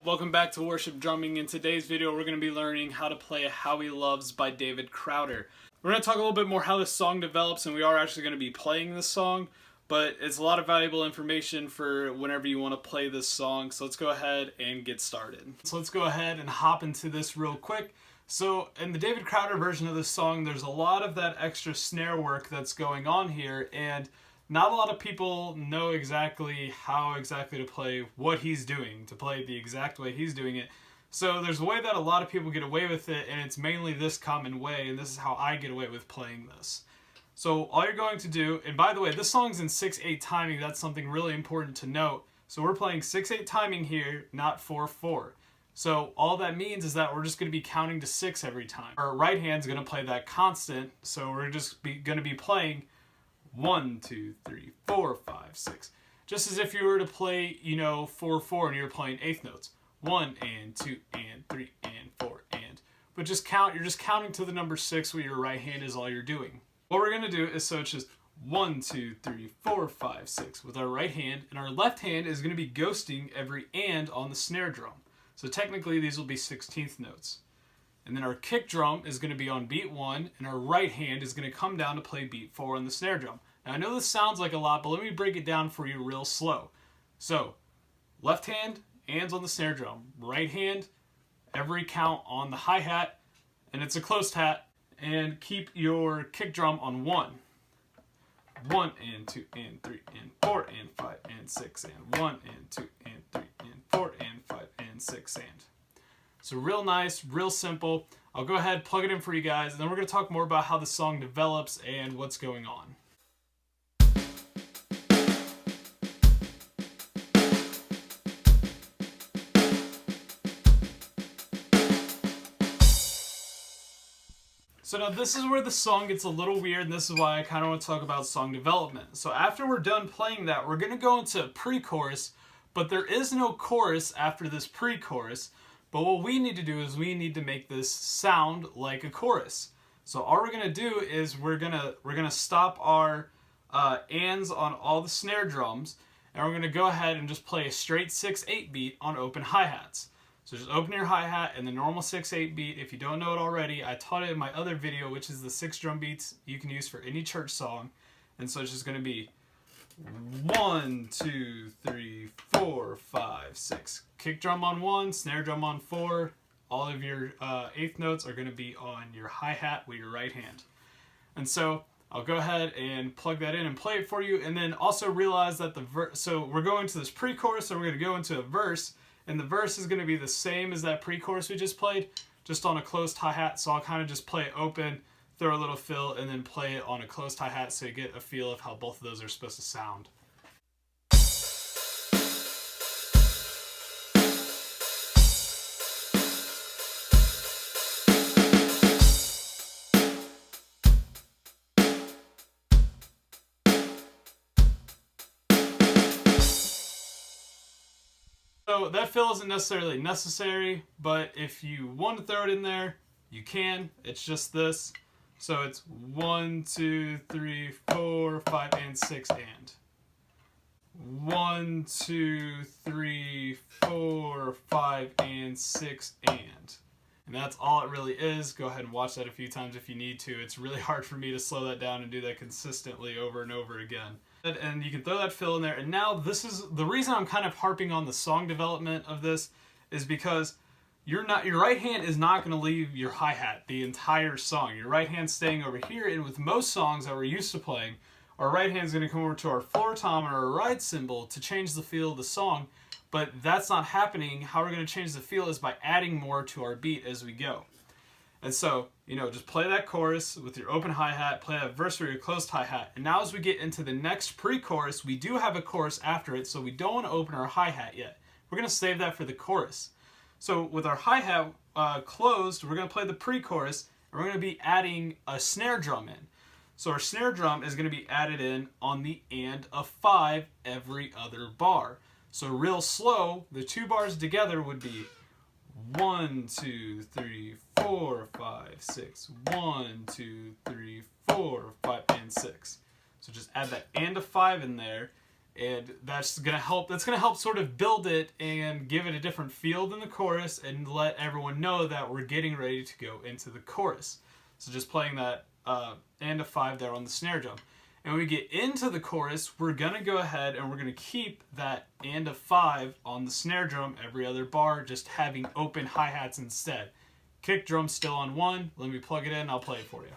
Welcome back to Worship Drumming. In today's video, we're going to be learning how to play How He Loves by David Crowder. We're going to talk a little bit more how this song develops, and we are actually going to be playing this song, but it's a lot of valuable information for whenever you want to play this song. So let's go ahead and get started. So let's go ahead and hop into this real quick. So in the David Crowder version of this song, there's a lot of that extra snare work that's going on here, and not a lot of people know exactly how exactly to play what he's doing, to play it the exact way he's doing it. So there's a way that a lot of people get away with it, and it's mainly this common way, and this is how I get away with playing this. So all you're going to do, and by the way, this song's in 6/8 timing. That's something really important to note. So we're playing 6/8 timing here, not 4/4. So all that means is that we're just going to be counting to 6 every time. Our right hand's going to play that constant, so we're just going to be playing 1, 2, 3, 4, 5, 6. Just as if you were to play, 4/4 and you're playing eighth notes. 1 and 2 and 3 and 4 and. But just count, you're just counting to the number 6 with your right hand is all you're doing. What we're going to do is, so it's just 1, 2, 3, 4, 5, 6 with our right hand, and our left hand is going to be ghosting every and on the snare drum. So technically these will be 16th notes. And then our kick drum is going to be on beat 1, and our right hand is going to come down to play beat 4 on the snare drum. Now I know this sounds like a lot, but let me break it down for you real slow. So, left hand, ands on the snare drum. Right hand, every count on the hi-hat, and it's a closed hat, and keep your kick drum on 1. 1 and 2 and 3 and 4 and 5 and 6 and 1 and 2 and 3 and 4 and 5 and 6 and. So real nice, real simple. I'll go ahead, plug it in for you guys, and then we're going to talk more about how the song develops and what's going on. So now this is where the song gets a little weird, and this is why I kind of want to talk about song development. So after we're done playing that, we're going to go into pre-chorus, but there is no chorus after this pre-chorus. But what we need to do is we need to make this sound like a chorus. So all we're gonna do is we're gonna stop our ands on all the snare drums, and we're gonna go ahead and just play a straight 6/8 beat on open hi-hats. So just open your hi-hat and the normal 6/8 beat. If you don't know it already, I taught it in my other video, which is the 6 drum beats you can use for any church song. And so it's just gonna be 1, 2, 3, 4, 5, 6. Kick drum on 1, snare drum on 4. All of your eighth notes are going to be on your hi-hat with your right hand. And so I'll go ahead and plug that in and play it for you. And then also realize that so we're going to this pre-chorus, so we're going to go into a verse. And the verse is going to be the same as that pre-chorus we just played, just on a closed hi-hat. So I'll kind of just play it open, throw a little fill, and then play it on a closed hi-hat so you get a feel of how both of those are supposed to sound. So that fill isn't necessarily necessary, but if you want to throw it in there, you can. It's just this. So it's 1, 2, 3, 4, 5, and 6 and. 1, 2, 3, 4, 5, and 6 and. And that's all it really is. Go ahead and watch that a few times if you need to. It's really hard for me to slow that down and do that consistently over and over again. And you can throw that fill in there. And now this is the reason I'm kind of harping on the song development of this is because your right hand is not going to leave your hi-hat the entire song. Your right hand's staying over here, and with most songs that we're used to playing, our right hand's going to come over to our floor tom or our ride cymbal to change the feel of the song, but that's not happening. How we're going to change the feel is by adding more to our beat as we go. And so, just play that chorus with your open hi-hat, play that verse with your closed hi-hat, and now as we get into the next pre-chorus, we do have a chorus after it, so we don't want to open our hi-hat yet. We're going to save that for the chorus. So with our hi-hat closed, we're going to play the pre-chorus, and we're going to be adding a snare drum in. So our snare drum is going to be added in on the and of 5 every other bar. So real slow, the 2 bars together would be 1, 2, 3, 4, 5, 6. 1, 2, 3, 4, 5, and 6. So just add that and of 5 in there, And that's gonna help sort of build it and give it a different feel than the chorus, and let everyone know that we're getting ready to go into the chorus. So just playing that and a 5 there on the snare drum. And when we get into the chorus, we're gonna go ahead and we're gonna keep that and a 5 on the snare drum every other bar, just having open hi-hats instead. Kick drum still on 1. Let me plug it in, I'll play it for you.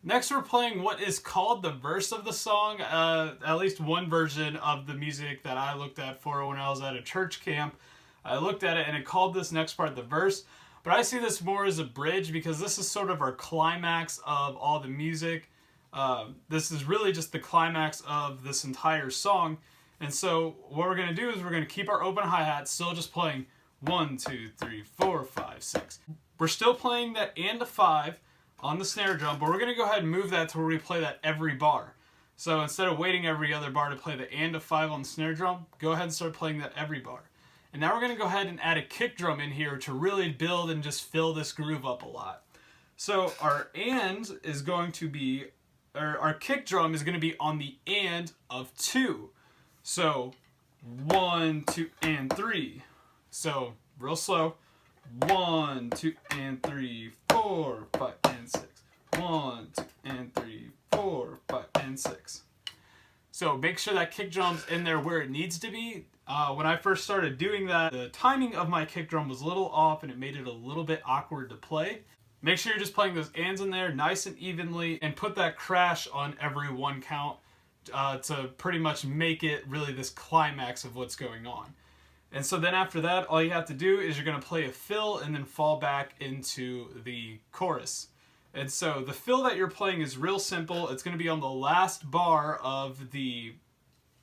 Next, we're playing what is called the verse of the song, at least one version of the music that I looked at for when I was at a church camp. I looked at it and it called this next part the verse, but I see this more as a bridge because this is sort of our climax of all the music. This is really just the climax of this entire song, and so what we're going to do is we're going to keep our open hi-hat still just playing 1, 2, 3, 4, 5, 6. We're still playing that and a 5 on the snare drum, but we're going to go ahead and move that to where we play that every bar. So instead of waiting every other bar to play the and a 5 on the snare drum, go ahead and start playing that every bar. And now we're going to go ahead and add a kick drum in here to really build and just fill this groove up a lot. So our and is going to be, or our kick drum is going to be on the and of 2. So 1, 2, and 3. So real slow. 1, 2, and 3, 4, 5, and 6. 1, 2, and 3, 4, 5, and 6. So make sure that kick drum's in there where it needs to be. When I first started doing that, the timing of my kick drum was a little off and it made it a little bit awkward to play. Make sure you're just playing those ands in there nice and evenly, and put that crash on every 1 count to pretty much make it really this climax of what's going on. And so then after that, all you have to do is you're going to play a fill and then fall back into the chorus. And so the fill that you're playing is real simple. It's going to be on the last bar of the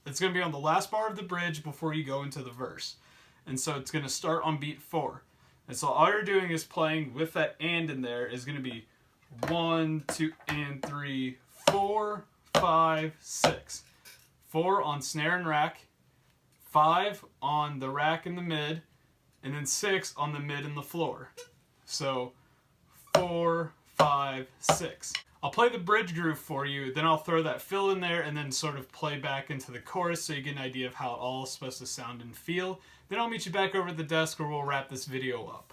bridge before you go into the verse. And so it's going to start on beat 4. And so all you're doing is playing with that and in there is going to be 1, 2, and 3, 4, 5, 6. 4 on snare and rack. 5 on the rack in the mid, and then 6 on the mid and the floor. So 4, 5, 6. I'll play the bridge groove for you, then I'll throw that fill in there and then sort of play back into the chorus so you get an idea of how it all is supposed to sound and feel. Then I'll meet you back over at the desk where we'll wrap this video up.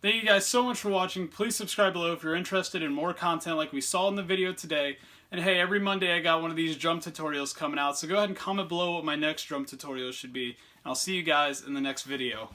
Thank you guys so much for watching. Please subscribe below if you're interested in more content like we saw in the video today. And hey, every Monday I got one of these drum tutorials coming out, so go ahead and comment below what my next drum tutorial should be. And I'll see you guys in the next video.